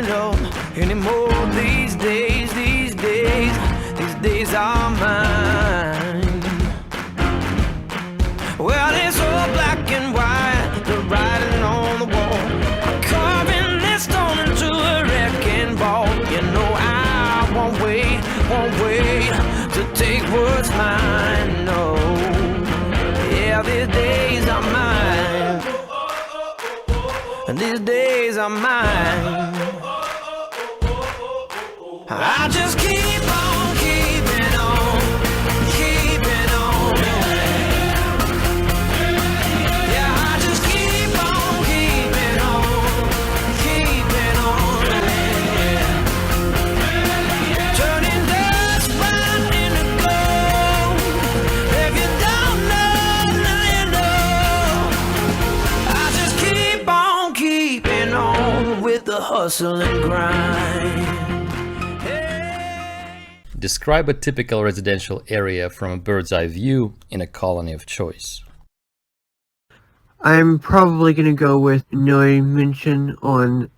up anymore. These days are mine. Well, it's all black and white, the writing on the wall, carving this stone into a wrecking ball. You know I won't wait to take what's mine. No, yeah, these days are mine, and these days are mine. I just keep on keeping on, keeping on. Yeah, I just keep on keeping on, keeping on. Turning dust right into gold. If you don't know, now you know. I just keep on keeping on with the hustle and grind. Describe a typical residential area from a bird's eye view in a colony of choice. I'm probably going to go with Neumünchen on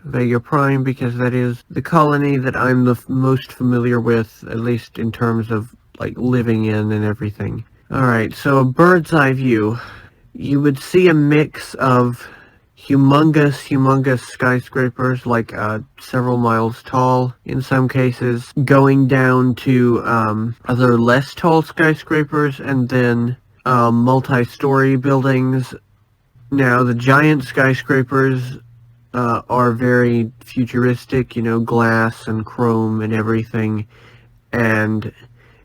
Vega Prime, because that is the colony that I'm the most familiar with, at least in terms of like living in and everything. Alright, so a bird's eye view. You would see a mix of humongous skyscrapers, like several miles tall in some cases, going down to other less tall skyscrapers, and then multi-story buildings. Now, the giant skyscrapers are very futuristic, you know, glass and chrome and everything, and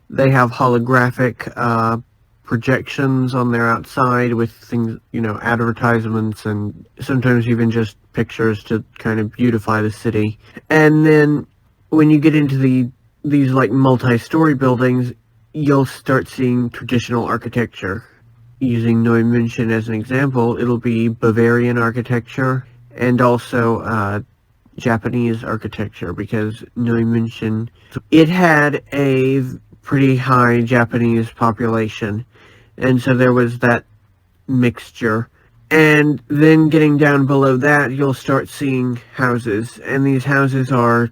they have holographic projections on their outside with things, you know, advertisements and sometimes even just pictures to kind of beautify the city. And then when you get into these like multi-story buildings, you'll start seeing traditional architecture. Using Neumünchen as an example, it'll be Bavarian architecture and also Japanese architecture, because Neumünchen, it had a pretty high Japanese population, and so there was that mixture. And then getting down below that, you'll start seeing houses, and these houses are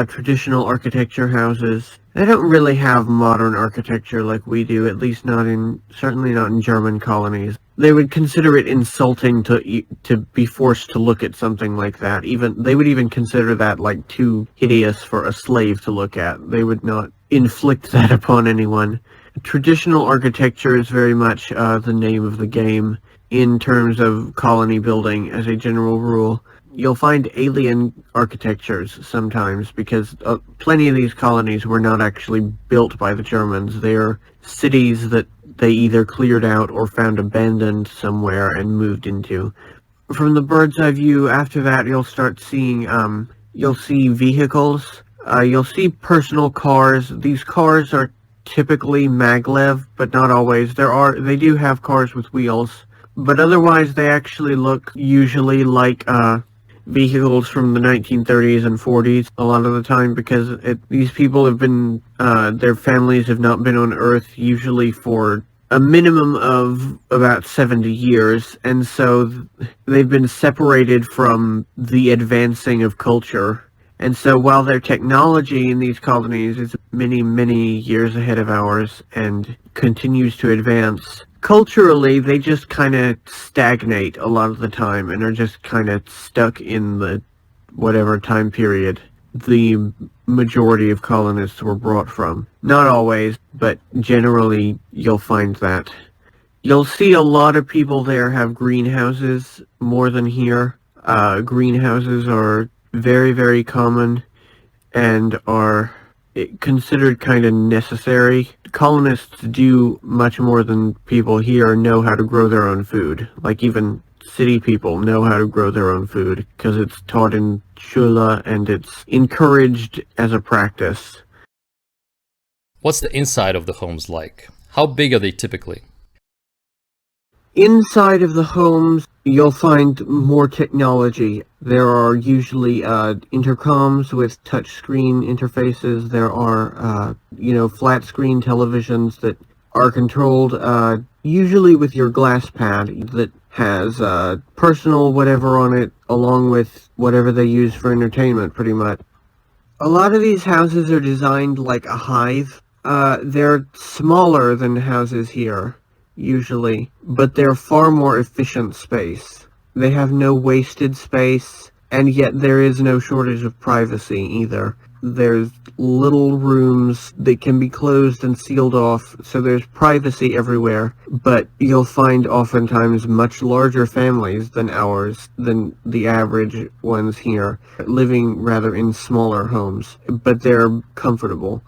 traditional architecture houses. They don't really have modern architecture like we do, at least certainly not in German colonies. They would consider it insulting to be forced to look at something like that. They would even consider that like too hideous for a slave to look at. They would not inflict that upon anyone. Traditional architecture is very much the name of the game in terms of colony building as a general rule. You'll find alien architectures sometimes, because plenty of these colonies were not actually built by the Germans. They're cities that they either cleared out or found abandoned somewhere and moved into. From the bird's eye view, after that, you'll start seeing, you'll see vehicles. You'll see personal cars. These cars are typically maglev, but not always. They do have cars with wheels, but otherwise they actually look usually like vehicles from the 1930s and 40s a lot of the time, because these people have been, their families have not been on Earth usually for a minimum of about 70 years, and so they've been separated from the advancing of culture. And so while their technology in these colonies is many years ahead of ours and continues to advance, culturally they just kind of stagnate a lot of the time and are just kind of stuck in the whatever time period the majority of colonists were brought from. Not always, but generally you'll find that. You'll see a lot of people there have greenhouses more than here. Greenhouses are very common and are considered kind of necessary. Colonists do much more than people here know how to grow their own food. Like even city people know how to grow their own food because it's taught in Schule and it's encouraged as a practice. What's the inside of the homes like? How big are they typically? Inside of the homes, you'll find more technology. There are usually intercoms with touchscreen interfaces. There are, flat screen televisions that are controlled usually with your glass pad that has personal whatever on it. along with whatever they use for entertainment, pretty much. A lot of these houses are designed like a hive. They're smaller than houses here, usually, but they're far more efficient space. They have no wasted space, and yet there is no shortage of privacy either. There's little rooms that can be closed and sealed off, so there's privacy everywhere, but you'll find oftentimes much larger families than ours, than the average ones here, living rather in smaller homes, but they're comfortable.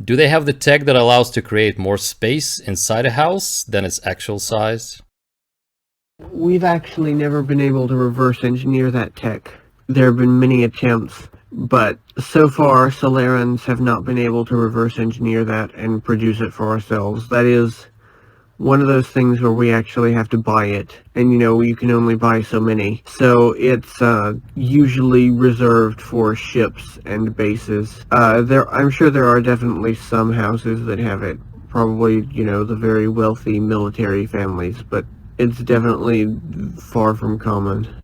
Do they have the tech that allows to create more space inside a house than its actual size? We've actually never been able to reverse engineer that tech. There have been many attempts, but so far Solarans have not been able to reverse engineer that and produce it for ourselves. That is one of those things where we actually have to buy it, and you can only buy so many. So it's usually reserved for ships and bases. I'm sure there are definitely some houses that have it, probably, the very wealthy military families, but it's definitely far from common.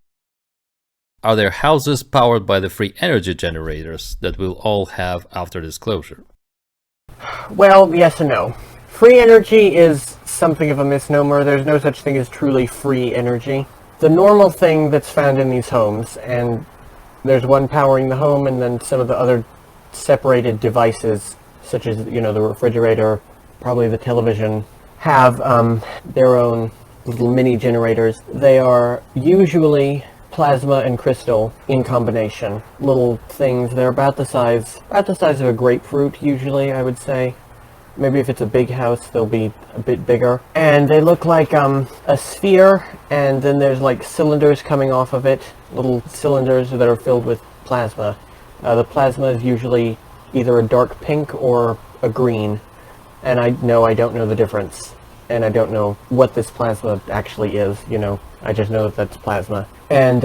Are there houses powered by the free energy generators that we'll all have after this closure? Well, yes and no. Free energy is something of a misnomer. There's no such thing as truly free energy. The normal thing that's found in these homes, and there's one powering the home and then some of the other separated devices, such as, the refrigerator, probably the television, have their own little mini generators. They are usually plasma and crystal in combination. Little things. They're about the size of a grapefruit, usually, I would say. Maybe if it's a big house, they'll be a bit bigger. And they look like a sphere, and then there's like cylinders coming off of it, little cylinders that are filled with plasma. The plasma is usually either a dark pink or a green, and I don't know the difference. And I don't know what this plasma actually is, I just know that that's plasma. And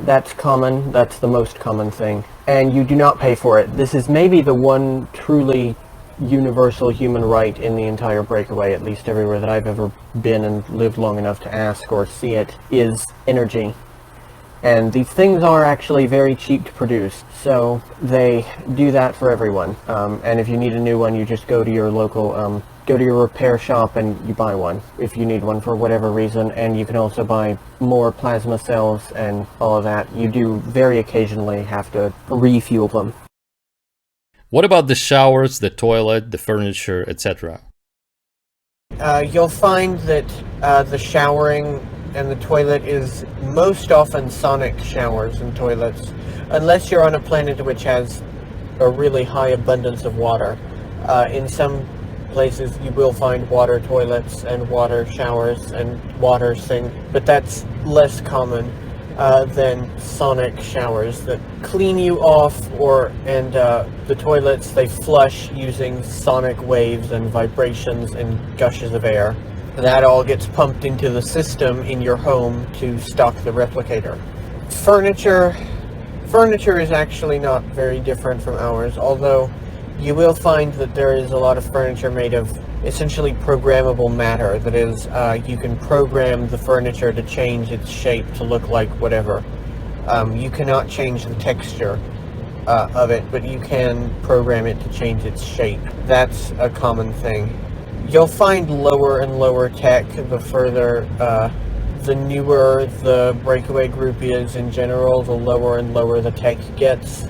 that's common, that's the most common thing. And you do not pay for it. This is maybe the one truly universal human right in the entire Breakaway, at least everywhere that I've ever been and lived long enough to ask or see it, is energy. And these things are actually very cheap to produce, so they do that for everyone. And if you need a new one, you just go to your local go to your repair shop and you buy one if you need one for whatever reason. And you can also buy more plasma cells and all of that. You do very occasionally have to refuel them. What about the showers, the toilet, the furniture, etc.? You'll find that the showering and the toilet is most often sonic showers and toilets, unless you're on a planet which has a really high abundance of water. In some places you will find water toilets and water showers and water sink, but that's less common than sonic showers that clean you off, and the toilets, they flush using sonic waves and vibrations and gushes of air. That all gets pumped into the system in your home to stock the replicator. Furniture is actually not very different from ours, although you will find that there is a lot of furniture made of essentially programmable matter. That is, you can program the furniture to change its shape to look like whatever. You cannot change the texture of it, but you can program it to change its shape. That's a common thing. You'll find lower and lower tech the further, the newer the Breakaway group is in general, the lower and lower the tech gets.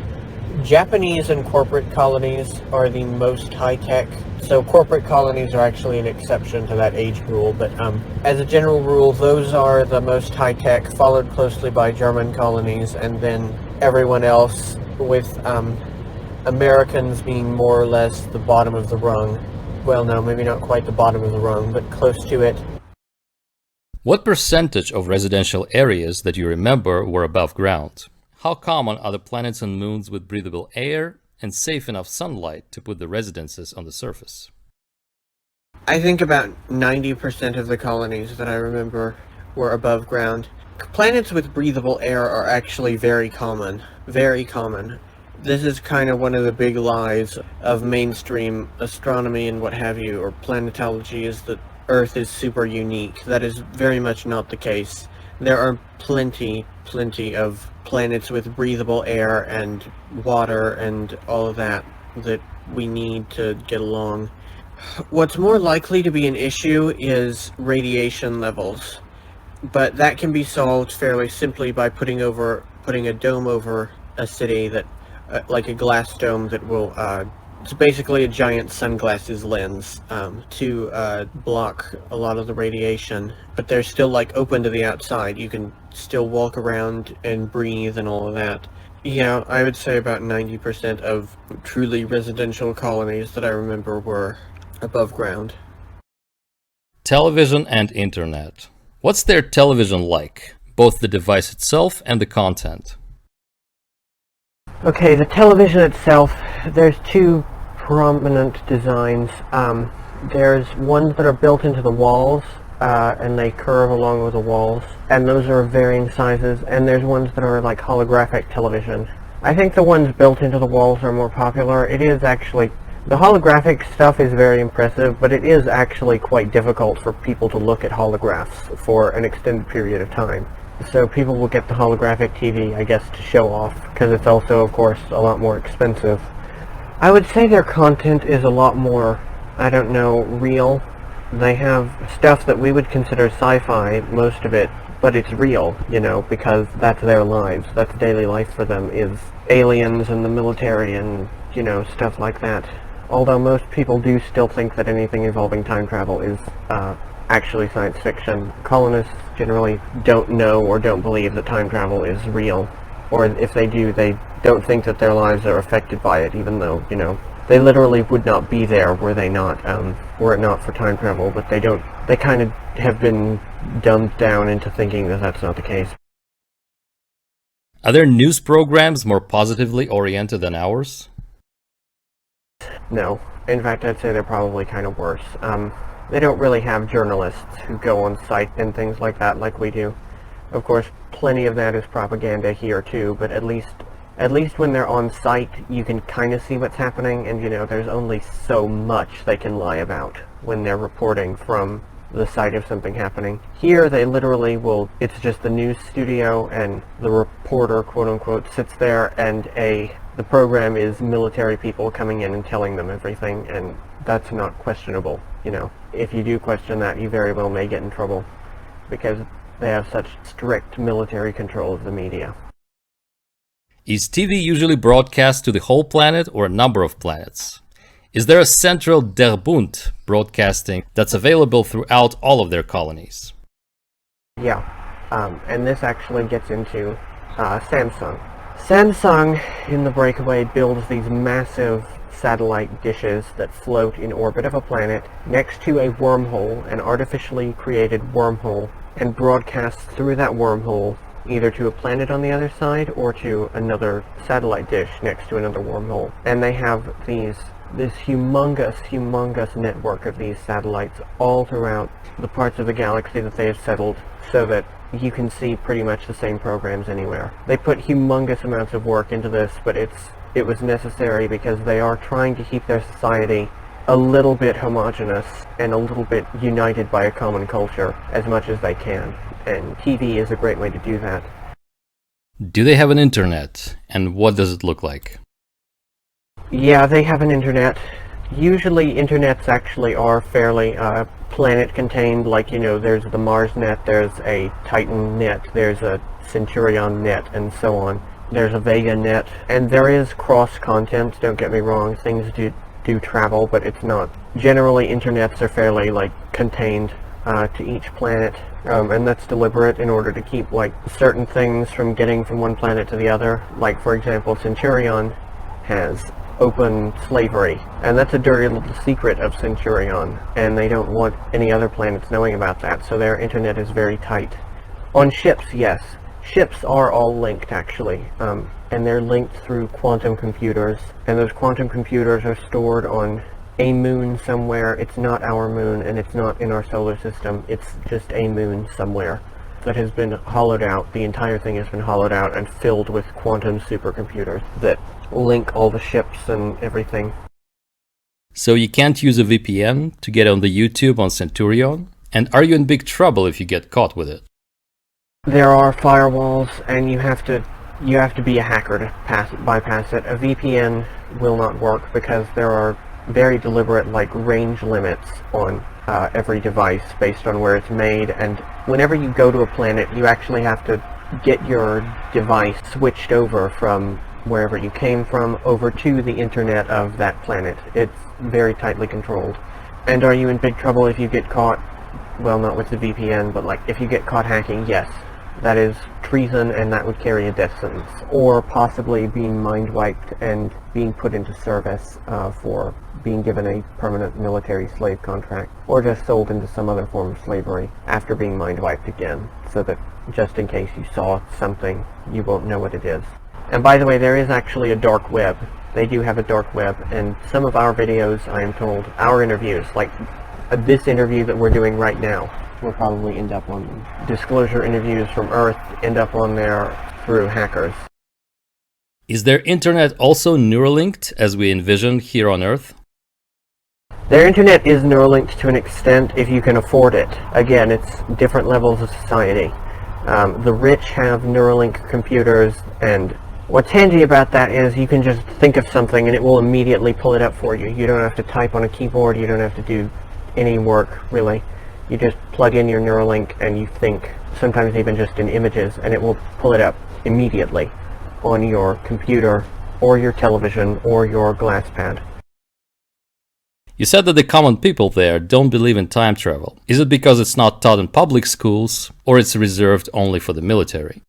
Japanese and corporate colonies are the most high-tech, so corporate colonies are actually an exception to that age rule, but as a general rule, those are the most high-tech, followed closely by German colonies, and then everyone else, with Americans being more or less the bottom of the rung. Well, no, maybe not quite the bottom of the rung, but close to it. What percentage of residential areas that you remember were above ground? How common are the planets and moons with breathable air and safe enough sunlight to put the residences on the surface? I think about 90% of the colonies that I remember were above ground. Planets with breathable air are actually very common. Very common. This is kind of one of the big lies of mainstream astronomy and what have you, or planetology, is that Earth is super unique. That is very much not the case. There are plenty of planets with breathable air and water and all of that we need to get along. What's more likely to be an issue is radiation levels, but that can be solved fairly simply by putting a dome over a city that, like a glass dome that will, it's basically a giant sunglasses lens to block a lot of the radiation, but they're still like open to the outside. You can still walk around and breathe and all of that. Yeah, I would say about 90% of truly residential colonies that I remember were above ground. Television and internet. What's their television like? Both the device itself and the content. Okay, the television itself, there's two prominent designs. There's ones that are built into the walls, and they curve along with the walls, and those are of varying sizes, and there's ones that are like holographic television. I think the ones built into the walls are more popular. It is actually, the holographic stuff is very impressive, but it is actually quite difficult for people to look at holographs for an extended period of time. So people will get the holographic TV, I guess, to show off, because it's also, of course, a lot more expensive. I would say their content is a lot more, I don't know, real. They have stuff that we would consider sci-fi, most of it, but it's real, you know, because that's their lives. That's daily life for them, is aliens and the military and, you know, stuff like that. Although most people do still think that anything involving time travel is actually science fiction. Colonists generally don't know or don't believe that time travel is real. Or if they do, they don't think that their lives are affected by it, even though, you know, they literally would not be there were it not for time travel, but they kind of have been dumbed down into thinking that that's not the case. Are their news programs more positively oriented than ours? No. In fact, I'd say they're probably kind of worse. They don't really have journalists who go on site and things like that like we do. Of course, plenty of that is propaganda here too, but at least when they're on site, you can kind of see what's happening, and you know, there's only so much they can lie about when they're reporting from the site of something happening. Here, they literally will, it's just the news studio, and the reporter, quote-unquote, sits there, and the program is military people coming in and telling them everything, and that's not questionable, you know. If you do question that, you very well may get in trouble, because they have such strict military control of the media. Is TV usually broadcast to the whole planet or a number of planets? Is there a central Der Bund broadcasting that's available throughout all of their colonies? Yeah, and this actually gets into Samsung. Samsung, in the Breakaway, builds these massive satellite dishes that float in orbit of a planet next to a wormhole, an artificially created wormhole, and broadcasts through that wormhole either to a planet on the other side or to another satellite dish next to another wormhole. And they have this humongous network of these satellites all throughout the parts of the galaxy that they have settled, so that you can see pretty much the same programs anywhere. They put humongous amounts of work into this, but it was necessary because they are trying to keep their society a little bit homogeneous and a little bit united by a common culture as much as they can. And TV is a great way to do that. Do they have an internet? And what does it look like? Yeah, they have an internet. Usually internets actually are fairly planet contained, like, you know, there's the Mars net, there's a Titan net, there's a Centurion net, and so on. There's a Vega net, and there is cross content, don't get me wrong, things do travel, but it's not. Generally internets are fairly like contained to each planet, and that's deliberate in order to keep like certain things from getting from one planet to the other. Like, for example, Centurion has open slavery, and that's a dirty little secret of Centurion, and they don't want any other planets knowing about that, so their internet is very tight. On ships, yes. Ships are all linked, actually, and they're linked through quantum computers, and those quantum computers are stored on a moon somewhere. It's not our moon, and it's not in our solar system. It's just a moon somewhere that has been hollowed out. The entire thing has been hollowed out and filled with quantum supercomputers that link all the ships and everything. So you can't use a VPN to get on the YouTube on Centurion? And are you in big trouble if you get caught with it? There are firewalls, and you have to be a hacker to bypass it. A VPN will not work because there are very deliberate range limits on every device based on where it's made, and whenever you go to a planet, you actually have to get your device switched over from wherever you came from over to the internet of that planet. It's very tightly controlled. And are you in big trouble if you get caught? Well, not with the VPN, but if you get caught hacking, yes. That is treason, and that would carry a death sentence. Or possibly being mind-wiped and being put into service for being given a permanent military slave contract, or just sold into some other form of slavery after being mind-wiped again, so that just in case you saw something, you won't know what it is. And by the way, there is actually a dark web. They do have a dark web, and some of our videos, I am told, our interviews, this interview that we're doing right now, will probably end up on disclosure interviews from Earth, end up on there through hackers. Is their internet also Neuralinked as we envision here on Earth? Their internet is Neuralinked to an extent if you can afford it. Again, it's different levels of society. The rich have Neuralink computers, and what's handy about that is you can just think of something and it will immediately pull it up for you. You don't have to type on a keyboard, you don't have to do any work, really. You just plug in your Neuralink and you think, sometimes even just in images, and it will pull it up immediately on your computer or your television or your glass pad. You said that the common people there don't believe in time travel. Is it because it's not taught in public schools, or it's reserved only for the military?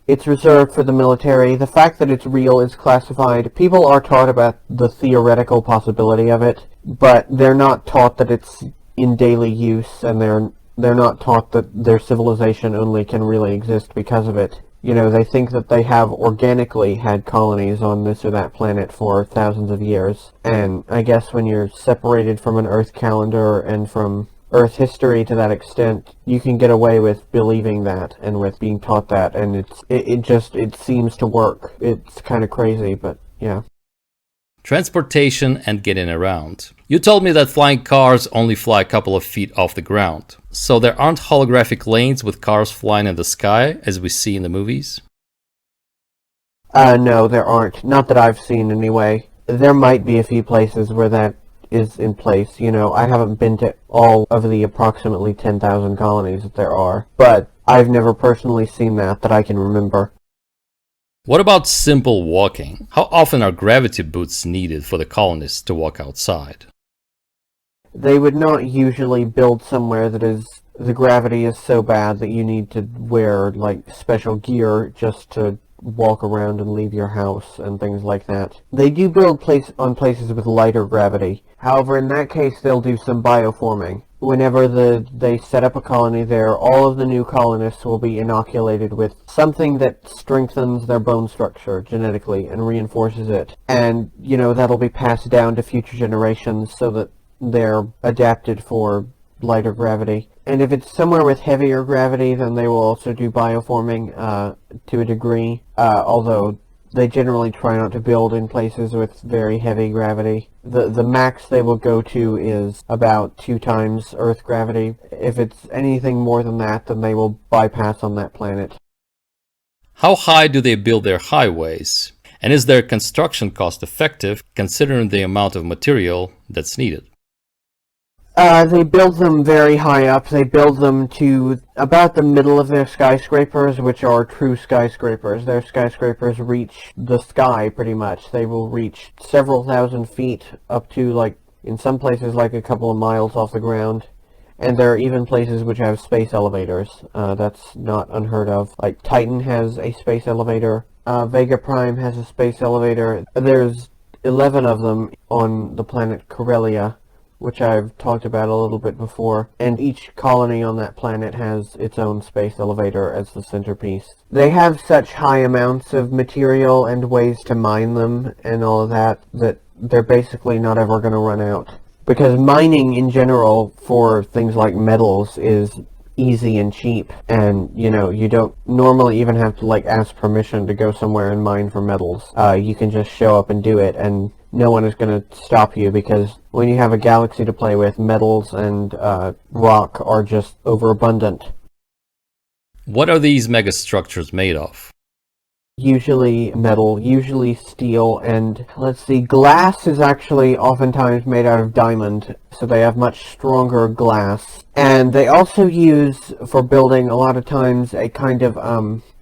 It's reserved for the military. The fact that it's real is classified. People are taught about the theoretical possibility of it, but they're not taught that it's in daily use, and they're not taught that their civilization only can really exist because of it. You know, they think that they have organically had colonies on this or that planet for thousands of years, and I guess when you're separated from an Earth calendar and from Earth history to that extent, you can get away with believing that and with being taught that, and it seems to work. It's kind of crazy, but yeah. Transportation and getting around. You told me that flying cars only fly a couple of feet off the ground. So there aren't holographic lanes with cars flying in the sky as we see in the movies? No, there aren't. Not that I've seen anyway. There might be a few places where that is in place. You know, I haven't been to all of the approximately 10,000 colonies that there are, but I've never personally seen that I can remember. What about simple walking? How often are gravity boots needed for the colonists to walk outside? They would not usually build somewhere that the gravity is so bad that you need to wear special gear just to walk around and leave your house and things like that. They do build on places with lighter gravity. However, in that case, they'll do some bioforming. Whenever they set up a colony there, all of the new colonists will be inoculated with something that strengthens their bone structure genetically and reinforces it. And, that'll be passed down to future generations so that they're adapted for lighter gravity. And if it's somewhere with heavier gravity, then they will also do bioforming to a degree, although they generally try not to build in places with very heavy gravity. The max they will go to is about 2 times Earth gravity. If it's anything more than that, then they will bypass on that planet. How high do they build their highways? And is their construction cost effective considering the amount of material that's needed? They build them very high up. They build them to about the middle of their skyscrapers, which are true skyscrapers. Their skyscrapers reach the sky pretty much. They will reach several thousand feet up to, in some places, a couple of miles off the ground. And there are even places which have space elevators. That's not unheard of. Titan has a space elevator. Vega Prime has a space elevator. There's 11 of them on the planet Corellia, which I've talked about a little bit before, and each colony on that planet has its own space elevator as the centerpiece. They have such high amounts of material and ways to mine them and all of that they're basically not ever going to run out. Because mining in general for things like metals is easy and cheap, and you don't normally even have to ask permission to go somewhere and mine for metals. You can just show up and do it, and no one is going to stop you, because when you have a galaxy to play with, metals and rock are just overabundant. What are these megastructures made of? Usually metal, usually steel, and let's see, glass is actually oftentimes made out of diamond, so they have much stronger glass. And they also use, for building, a lot of times a kind of,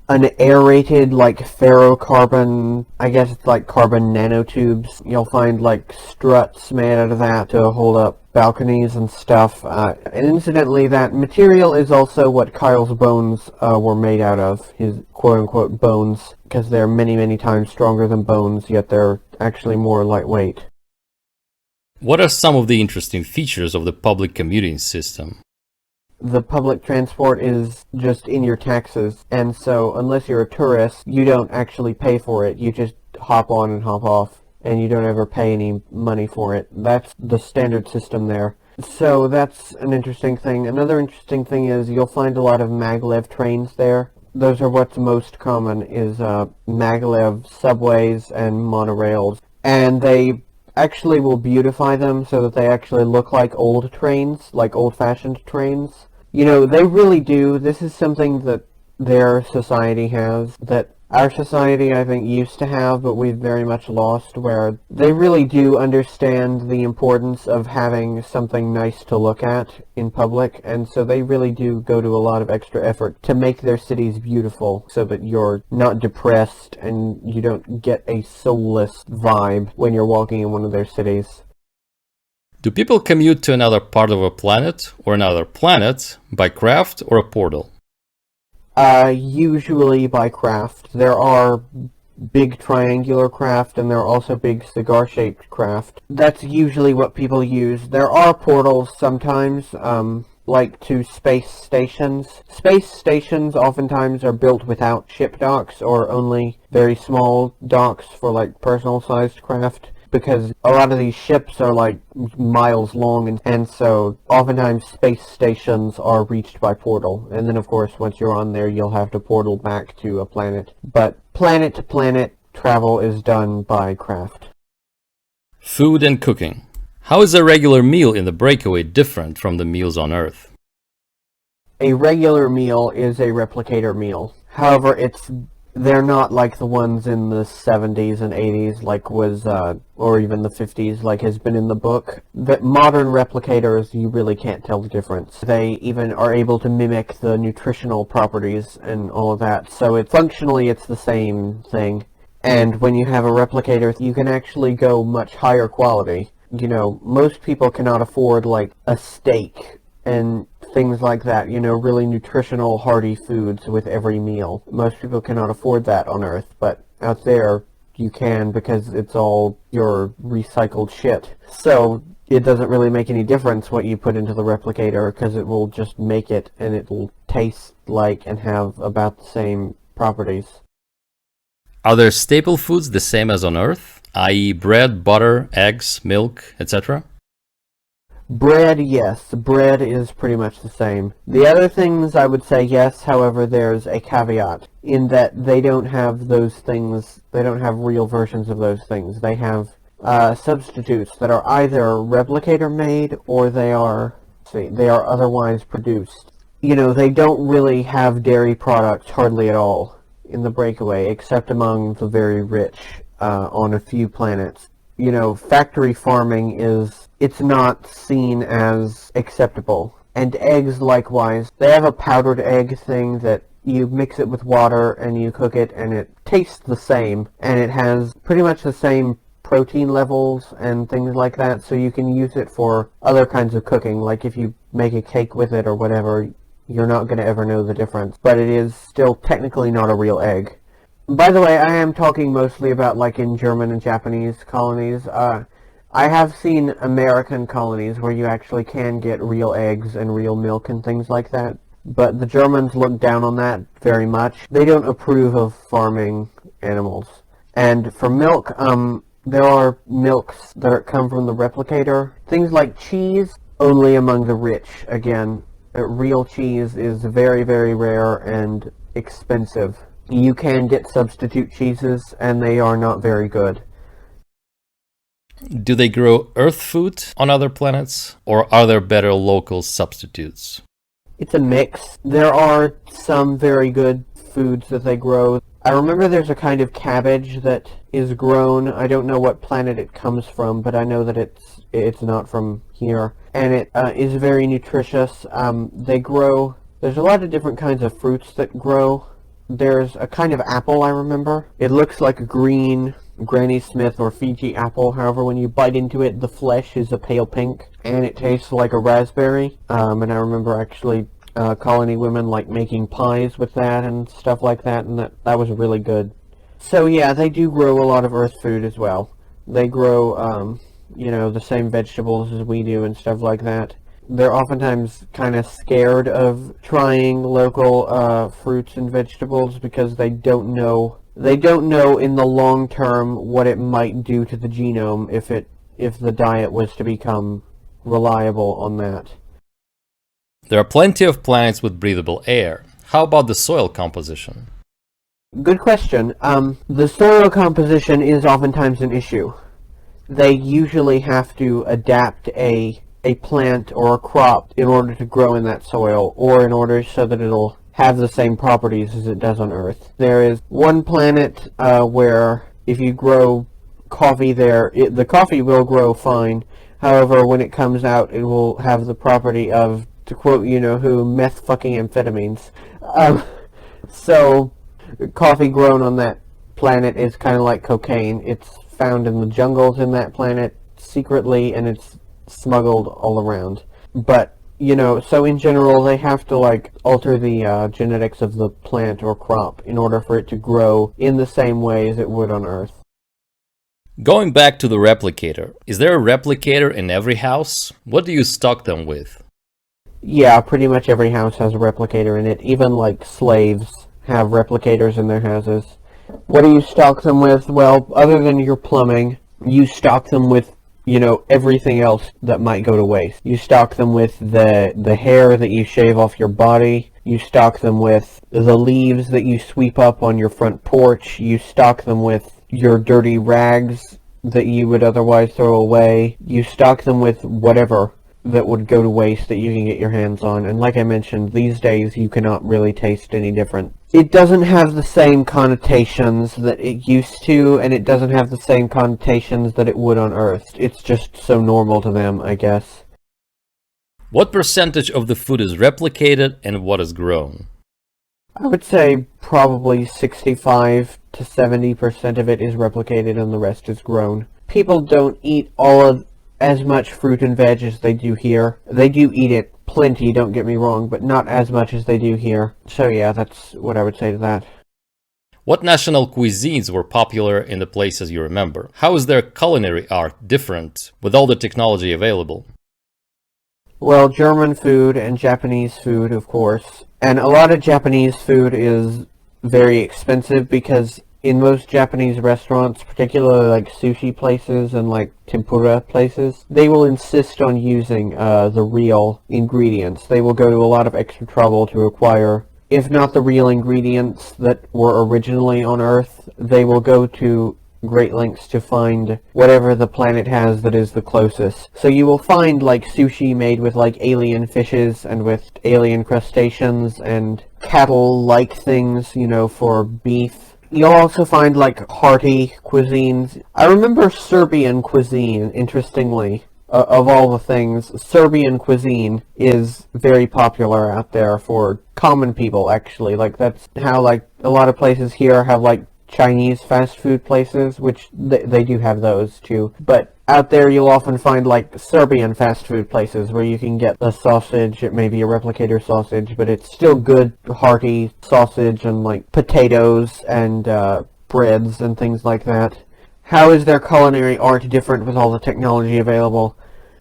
an aerated, like, ferrocarbon, I guess it's like carbon nanotubes. You'll find, like, struts made out of that to hold up balconies and stuff. And incidentally, that material is also what Kyle's bones were made out of, his quote-unquote bones, because they're many, many times stronger than bones, yet they're actually more lightweight. What are some of the interesting features of the public commuting system? The public transport is just in your taxes, and so unless you're a tourist, you don't actually pay for it. You just hop on and hop off, and you don't ever pay any money for it. That's the standard system there. So that's an interesting thing. Another interesting thing is you'll find a lot of maglev trains there. Those are what's most common is maglev subways and monorails, and they actually will beautify them so that they actually look like old trains, like old-fashioned trains. You know, they really do. This is something that their society has, that our society, I think, used to have, but we've very much lost, where they really do understand the importance of having something nice to look at in public, and so they really do go to a lot of extra effort to make their cities beautiful so that you're not depressed and you don't get a soulless vibe when you're walking in one of their cities. Do people commute to another part of a planet or another planet by craft or a portal? Usually by craft. There are big triangular craft and there are also big cigar-shaped craft. That's usually what people use. There are portals sometimes, like to space stations. Space stations oftentimes are built without ship docks or only very small docks for like personal-sized craft, because a lot of these ships are like miles long, and so oftentimes space stations are reached by portal. And then of course once you're on there you'll have to portal back to a planet. But planet to planet travel is done by craft. Food and cooking. How is a regular meal in the Breakaway different from the meals on Earth? A regular meal is a replicator meal. However, they're not like the ones in the 70s and 80s, like was, or even the 50s, like has been in the book. The modern replicators, you really can't tell the difference. They even are able to mimic the nutritional properties and all of that, so functionally it's the same thing. And when you have a replicator, you can actually go much higher quality. You know, most people cannot afford, like, a steak and things like that, you know, really nutritional, hearty foods with every meal. Most people cannot afford that on Earth, but out there you can, because it's all your recycled shit. So it doesn't really make any difference what you put into the replicator, because it will just make it, and it will taste like and have about the same properties. Are there staple foods the same as on Earth, i.e. bread, butter, eggs, milk, etc.? Bread, yes. Bread is pretty much the same. The other things I would say yes, however, there's a caveat in that they don't have those things, they don't have real versions of those things. They have substitutes that are either replicator made or they are otherwise produced. You know, they don't really have dairy products hardly at all in the Breakaway, except among the very rich on a few planets. You know, factory farming it's not seen as acceptable. And eggs, likewise. They have a powdered egg thing that you mix it with water and you cook it, and it tastes the same. And it has pretty much the same protein levels and things like that, so you can use it for other kinds of cooking. Like if you make a cake with it or whatever, you're not going to ever know the difference. But it is still technically not a real egg. By the way, I am talking mostly about like in German and Japanese colonies. I have seen American colonies where you actually can get real eggs and real milk and things like that. But the Germans look down on that very much. They don't approve of farming animals. And for milk, there are milks that come from the replicator. Things like cheese, only among the rich. Again, real cheese is very, very rare and expensive. You can get substitute cheeses, and they are not very good. Do they grow Earth food on other planets, or are there better local substitutes? It's a mix. There are some very good foods that they grow. I remember there's a kind of cabbage that is grown. I don't know what planet it comes from, but I know that it's not from here. And it is very nutritious. They grow... There's a lot of different kinds of fruits that grow. There's a kind of apple, I remember. It looks like a green Granny Smith or Fiji apple. However, when you bite into it, the flesh is a pale pink, and it tastes like a raspberry. And I remember actually colony women like making pies with that and stuff like that, and that was really good. So yeah, they do grow a lot of earth food as well. They grow, the same vegetables as we do and stuff like that. They're oftentimes kind of scared of trying local fruits and vegetables because they don't know in the long term what it might do to the genome if the diet was to become reliable on that. There are plenty of planets with breathable air. How about the soil composition? Good question. The soil composition is oftentimes an issue. They usually have to adapt a plant or a crop in order to grow in that soil, or in order so that it'll have the same properties as it does on Earth. There is one planet where if you grow coffee there, the coffee will grow fine. However, when it comes out, it will have the property of, to quote you-know-who, meth-fucking-amphetamines. So, coffee grown on that planet is kind of like cocaine. It's found in the jungles in that planet secretly, and it's smuggled all around. But, so in general, they have to, alter the genetics of the plant or crop in order for it to grow in the same way as it would on Earth. Going back to the replicator, is there a replicator in every house? What do you stock them with? Yeah, pretty much every house has a replicator in it. Even, slaves have replicators in their houses. What do you stock them with? Well, other than your plumbing, you stock them with everything else that might go to waste. You stock them with the hair that you shave off your body. You stock them with the leaves that you sweep up on your front porch. You stock them with your dirty rags that you would otherwise throw away. You stock them with whatever that would go to waste that you can get your hands on. And like I mentioned, these days you cannot really taste any different. It doesn't have the same connotations that it used to, and it doesn't have the same connotations that it would on Earth. It's just so normal to them, I guess. What percentage of the food is replicated and what is grown? I would say probably 65 to 70% of it is replicated and the rest is grown. People don't eat as much fruit and veg as they do here. They do eat it plenty, don't get me wrong, but not as much as they do here. So yeah, that's what I would say to that. What national cuisines were popular in the places you remember? How is their culinary art different with all the technology available? Well, German food and Japanese food, of course. And a lot of Japanese food is very expensive because in most Japanese restaurants, particularly sushi places and tempura places, they will insist on using the real ingredients. They will go to a lot of extra trouble to acquire, if not the real ingredients that were originally on Earth, they will go to great lengths to find whatever the planet has that is the closest. So you will find sushi made with alien fishes and with alien crustaceans and cattle-like things, for beef. You'll also find hearty cuisines. I remember Serbian cuisine, interestingly. Of all the things, Serbian cuisine is very popular out there for common people, actually. That's how a lot of places here have Chinese fast food places, which they do have those too. But out there you'll often find Serbian fast food places where you can get a sausage, it may be a replicator sausage, but it's still good hearty sausage and potatoes and breads and things like that. How is their culinary art different with all the technology available?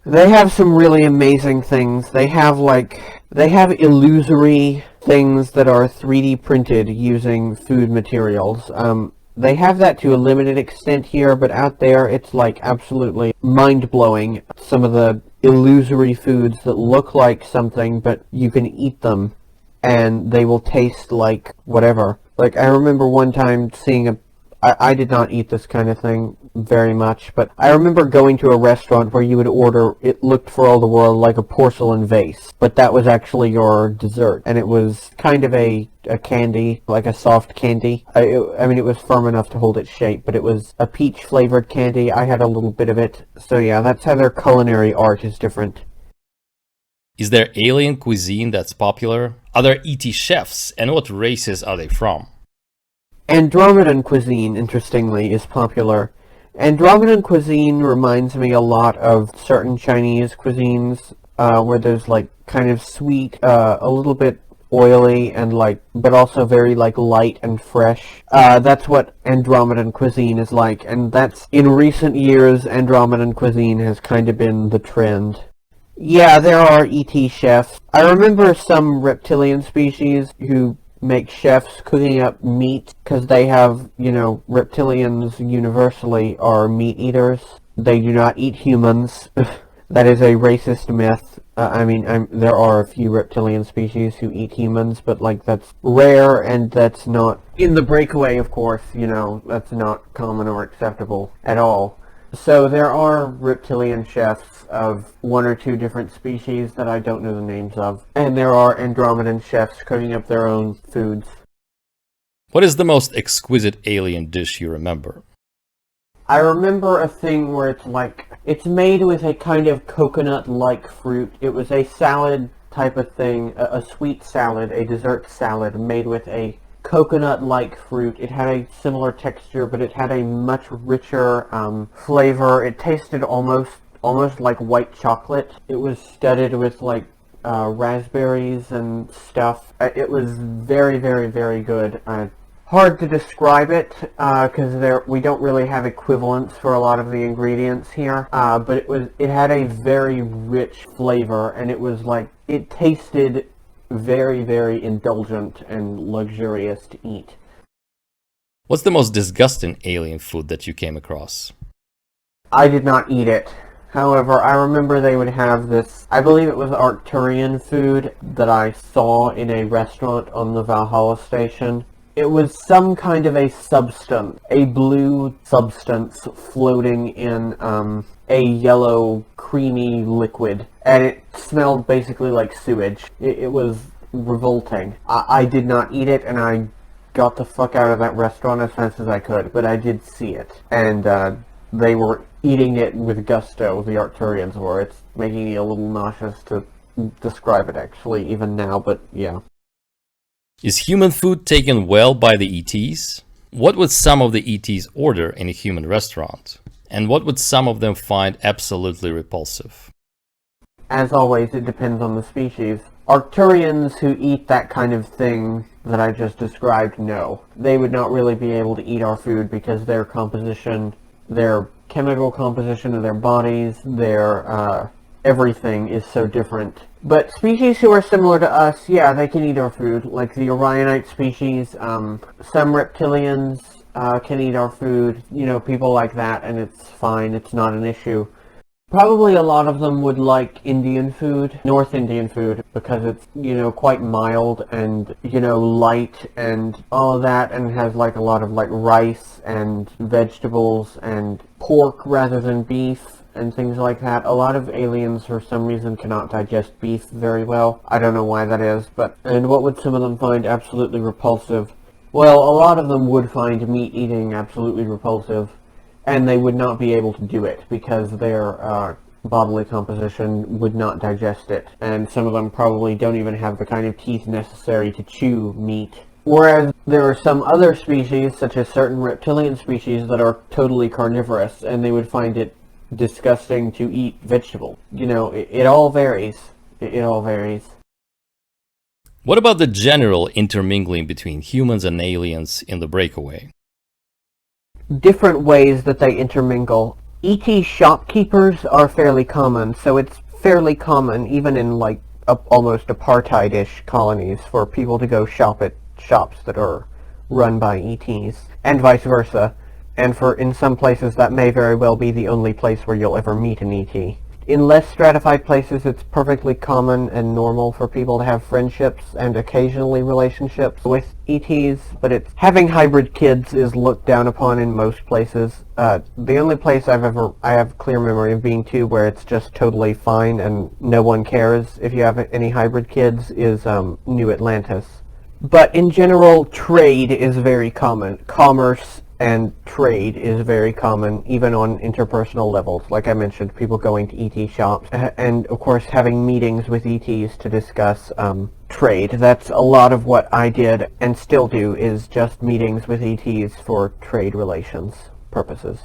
They have some really amazing things. They have illusory things that are 3D printed using food materials. They have that to a limited extent here, but out there it's absolutely mind-blowing. Some of the illusory foods that look like something, but you can eat them and they will taste like whatever. I remember one time seeing I did not eat this kind of thing very much, but I remember going to a restaurant where you would order, it looked for all the world like a porcelain vase, but that was actually your dessert, and it was kind of a candy, like a soft candy. I mean, it was firm enough to hold its shape, but it was a peach-flavored candy. I had a little bit of it, so yeah, that's how their culinary art is different. Is there alien cuisine that's popular? Are there ET chefs, and what races are they from? Andromedan cuisine, interestingly, is popular. Andromedan cuisine reminds me a lot of certain Chinese cuisines, where there's like kind of sweet, a little bit oily, and but also very light and fresh. That's what Andromedan cuisine is like, and that's, in recent years, Andromedan cuisine has kind of been the trend. Yeah, there are ET chefs. I remember some reptilian species who make chefs cooking up meat, because they have, reptilians universally are meat eaters. They do not eat humans. That is a racist myth. There are a few reptilian species who eat humans, but that's rare, and that's not, in the Breakaway, of course, that's not common or acceptable at all. So there are reptilian chefs of one or two different species that I don't know the names of. And there are Andromedan chefs cooking up their own foods. What is the most exquisite alien dish you remember? I remember a thing where it's made with a kind of coconut-like fruit. It was a salad type of thing, a sweet salad, a dessert salad made with a coconut-like fruit. It had a similar texture, but it had a much richer flavor. It tasted almost like white chocolate. It was studded with raspberries and stuff. It was very, very, very good. Hard to describe it because we don't really have equivalents for a lot of the ingredients here. But it had a very rich flavor, and it tasted very, very indulgent and luxurious to eat. What's the most disgusting alien food that you came across? I did not eat it. However, I remember they would have this, I believe it was Arcturian food that I saw in a restaurant on the Valhalla station. It was some kind of a substance, a blue substance floating in a yellow creamy liquid, and it smelled basically like sewage. It was revolting. I did not eat it, and I got the fuck out of that restaurant as fast as I could, but I did see it, and they were eating it with gusto, the Arcturians were. It's making me a little nauseous to describe it actually, even now, but yeah. Is human food taken well by the ETs? What would some of the ETs order in a human restaurant? And what would some of them find absolutely repulsive? As always, it depends on the species. Arcturians who eat that kind of thing that I just described, no. They would not really be able to eat our food because their composition, their chemical composition of their bodies, their everything is so different. But species who are similar to us, yeah, they can eat our food. Like the Orionite species, some reptilians can eat our food, people like that, and it's fine, it's not an issue. Probably a lot of them would like Indian food, North Indian food, because it's, quite mild and, light and all that, and has a lot of rice and vegetables and pork rather than beef and things like that. A lot of aliens for some reason cannot digest beef very well. I don't know why that is, and what would some of them find absolutely repulsive? Well, a lot of them would find meat eating absolutely repulsive, and they would not be able to do it because their bodily composition would not digest it, and some of them probably don't even have the kind of teeth necessary to chew meat. Whereas there are some other species, such as certain reptilian species, that are totally carnivorous, and they would find it disgusting to eat vegetable. It all varies. It all varies. What about the general intermingling between humans and aliens in the Breakaway? Different ways that they intermingle. ET shopkeepers are fairly common, so it's fairly common even in almost apartheid-ish colonies for people to go shop at shops that are run by ETs, and vice versa. And in some places that may very well be the only place where you'll ever meet an ET. In less stratified places, it's perfectly common and normal for people to have friendships and occasionally relationships with ETs, but having hybrid kids is looked down upon in most places. The only place I have clear memory of being to where it's just totally fine and no one cares if you have any hybrid kids is New Atlantis. But in general, trade is very common. Commerce and trade is very common, even on interpersonal levels. Like I mentioned, people going to ET shops, and of course having meetings with ETs to discuss trade. That's a lot of what I did and still do, is just meetings with ETs for trade relations purposes.